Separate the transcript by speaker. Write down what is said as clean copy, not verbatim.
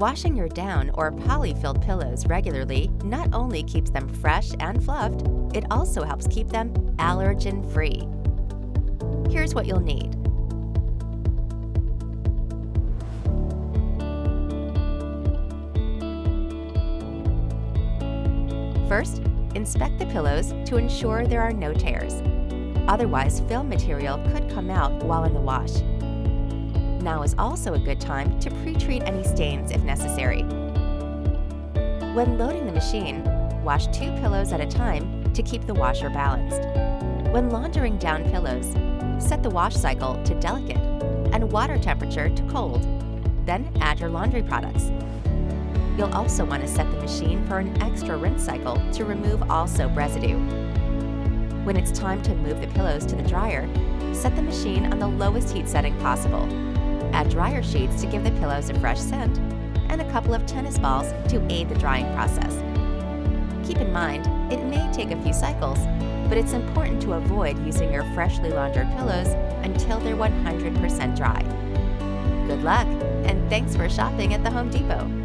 Speaker 1: Washing your down or poly-filled pillows regularly not only keeps them fresh and fluffed, it also helps keep them allergen-free. Here's what you'll need. First, inspect the pillows to ensure there are no tears. Otherwise, film material could come out while in the wash. Now is also a good time to pre-treat any stains if necessary. When loading the machine, wash 2 pillows at a time to keep the washer balanced. When laundering down pillows, set the wash cycle to delicate and water temperature to cold. Then add your laundry products. You'll also want to set the machine for an extra rinse cycle to remove all soap residue. When it's time to move the pillows to the dryer, set the machine on the lowest heat setting possible. Add dryer sheets to give the pillows a fresh scent, and a couple of tennis balls to aid the drying process. Keep in mind, it may take a few cycles, but it's important to avoid using your freshly laundered pillows until they're 100% dry. Good luck, and thanks for shopping at the Home Depot.